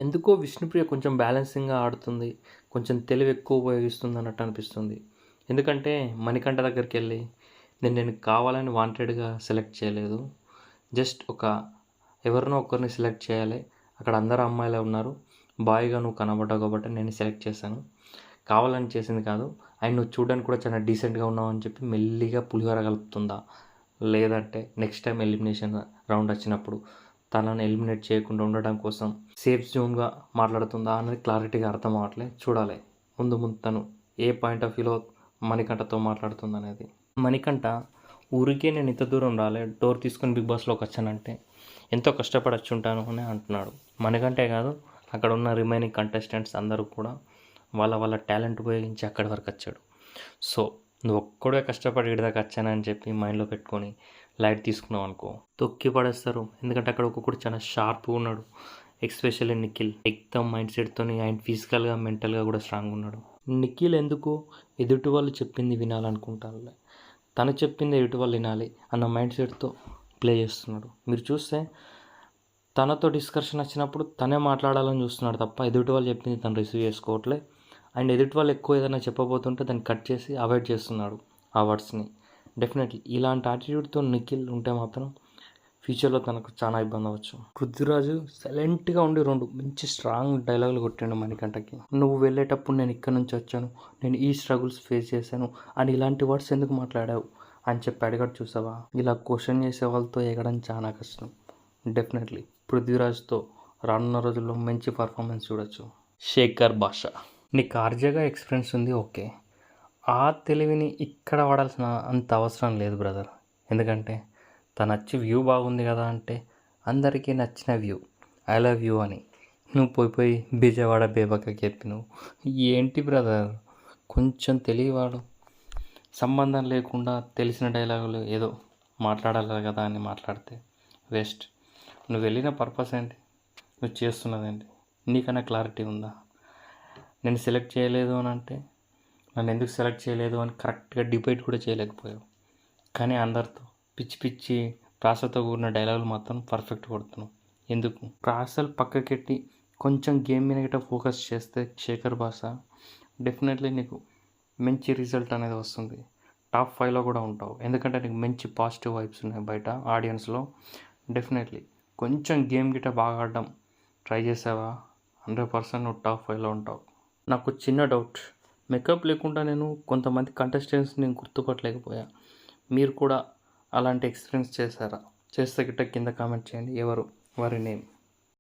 ఎందుకో విష్ణుప్రియ కొంచెం బ్యాలెన్సింగ్గా ఆడుతుంది, కొంచెం తెలివి ఎక్కువ ఉపయోగిస్తుంది అన్నట్టు అనిపిస్తుంది. ఎందుకంటే మణికంఠ దగ్గరికి వెళ్ళి నేను కావాలని వాంటెడ్గా సెలెక్ట్ చేయలేదు, జస్ట్ ఎవరినో ఒకరిని సెలెక్ట్ చేయాలి, అక్కడ అందరు అమ్మాయిలే ఉన్నారు, బాయ్గా నువ్వు కనబడ్డావు కాబట్టి నేను సెలెక్ట్ చేశాను, కావాలని చేసింది కాదు, అండ్ నువ్వు చూడడానికి కూడా చాలా డీసెంట్గా ఉన్నావు అని చెప్పి మెల్లిగా పులిహోర కలుపుతుందా, లేదంటే నెక్స్ట్ టైం ఎలిమినేషన్ రౌండ్ వచ్చినప్పుడు తనను ఎలిమినేట్ చేయకుండా ఉండడం కోసం సేఫ్ జోన్గా మాట్లాడుతుందా అనేది క్లారిటీగా అర్థం అవ్వట్లే. చూడాలి ముందు తను ఏ పాయింట్ ఆఫ్ వ్యూలో మణికంఠతో మాట్లాడుతుంది అనేది. మణికంఠ ఊరికే నేను ఇంత దూరం రాలే, డోర్ తీసుకొని బిగ్ బాస్లోకి వచ్చానంటే ఎంతో కష్టపడి వచ్చి ఉంటాను అని అంటున్నాడు. మణికంఠే కాదు, అక్కడ ఉన్న రిమైనింగ్ కంటెస్టెంట్స్ అందరూ కూడా వాళ్ళ టాలెంట్ ఉపయోగించి అక్కడి వరకు వచ్చాడు. సో నువ్వు ఒక్కడే కష్టపడి ఇక్కడిదాకా వచ్చానని చెప్పి మైండ్లో పెట్టుకొని లైట్ తీసుకున్నావు అనుకో, తొక్కి పడేస్తారు. ఎందుకంటే అక్కడ ఒక్కొక్కడు చాలా షార్ప్గా ఉన్నాడు, ఎక్స్పెషల్లీ నిఖిల్ ఎక్దమ్ మైండ్ సెట్తో అండ్ ఫిజికల్గా మెంటల్గా కూడా స్ట్రాంగ్ ఉన్నాడు. నిఖిల్ ఎందుకు ఎదుటి వాళ్ళు చెప్పింది వినాలనుకుంటారు, తను చెప్పింది ఎదుటి వాళ్ళు వినాలి అన్న మైండ్ సెట్తో ప్లే చేస్తున్నాడు. మీరు చూస్తే తనతో డిస్కషన్ వచ్చినప్పుడు తనే మాట్లాడాలని చూస్తున్నాడు తప్ప ఎదుటి వాళ్ళు చెప్పింది తను రిసీవ్ చేసుకోవట్లే. అండ్ ఎదుటి వాళ్ళు ఎక్కువ ఏదైనా చెప్పబోతుంటే దాన్ని కట్ చేసి అవాయిడ్ చేస్తున్నాడు ఆ వర్డ్స్ని. డెఫినెట్లీ ఇలాంటి యాటిట్యూడ్తో నిఖిల్ ఉంటే మాత్రం ఫ్యూచర్లో తనకు చాలా ఇబ్బంది అవ్వచ్చు. పృథ్వీరాజు సైలెంట్గా ఉండి 2 మంచి స్ట్రాంగ్ డైలాగులు కొట్టాడు మణికంఠకి. నువ్వు వెళ్ళేటప్పుడు నేను ఇక్కడ నుంచి వచ్చాను, నేను ఈ స్ట్రగుల్స్ ఫేస్ చేశాను అని ఇలాంటి వర్డ్స్ ఎందుకు మాట్లాడావు అని చెప్పి అడిగాడు. చూసావా, ఇలా క్వశ్చన్ చేసే వాళ్ళతో ఎగడం చాలా కష్టం. డెఫినెట్లీ పృథ్వీరాజ్తో రానున్న రోజుల్లో మంచి పర్ఫార్మెన్స్ చూడొచ్చు. శేఖర్ భాష, నీకు ఆర్జేగా ఎక్స్పీరియన్స్ ఉంది, ఓకే, ఆ తెలివిని ఇక్కడ వాడాల్సిన అంత అవసరం లేదు బ్రదర్. ఎందుకంటే తను వచ్చి వ్యూ బాగుంది కదా అంటే అందరికీ నచ్చిన వ్యూ ఐ లవ్ యూ అని నువ్వు పోయి బీజవాడ బేబక్కకి చెప్పినావు. ఏంటి బ్రదర్, కొంచెం తెలియవాడు, సంబంధం లేకుండా తెలిసిన డైలాగులు ఏదో మాట్లాడాలి కదా అని మాట్లాడితే వేస్ట్. నువ్వు వెళ్ళిన పర్పస్ ఏంటి, నువ్వు చేస్తున్నదేంటి, నీకన్నా క్లారిటీ ఉందా? నేను సెలెక్ట్ చేయలేదు అని అంటే నన్ను ఎందుకు సెలెక్ట్ చేయలేదు అని కరెక్ట్గా డిబేట్ కూడా చేయలేకపోయావు. కానీ అందరితో పిచ్చి పిచ్చి ప్రాసతో కూడిన డైలాగులు మాత్రం పర్ఫెక్ట్ కొడుతున్నావు. ఎందుకు? ప్రాసలు పక్కకెట్టి కొంచెం గేమ్ మీద గిట్ట ఫోకస్ చేస్తే శేఖర్ భాష డెఫినెట్లీ నీకు మంచి రిజల్ట్ అనేది వస్తుంది. టాప్ 5లో కూడా ఉంటావు, ఎందుకంటే నీకు మంచి పాజిటివ్ వైబ్స్ ఉన్నాయి బయట ఆడియన్స్లో. డెఫినెట్లీ కొంచెం గేమ్ గిట్ట బాగా ఆడడం ట్రై చేసావా 100% నువ్వు టాప్ 5లో ఉంటావు. నాకు చిన్న డౌట్, మేకప్ లేకుండా నేను కొంతమంది కంటెస్టెంట్స్ నేను గుర్తుపట్టలేకపోయా. మీరు కూడా అలాంటి ఎక్స్పీరియన్స్ చేశారా? చేస్తే గిట్ట కింద కామెంట్ చేయండి, ఎవరు వారి నేమ్.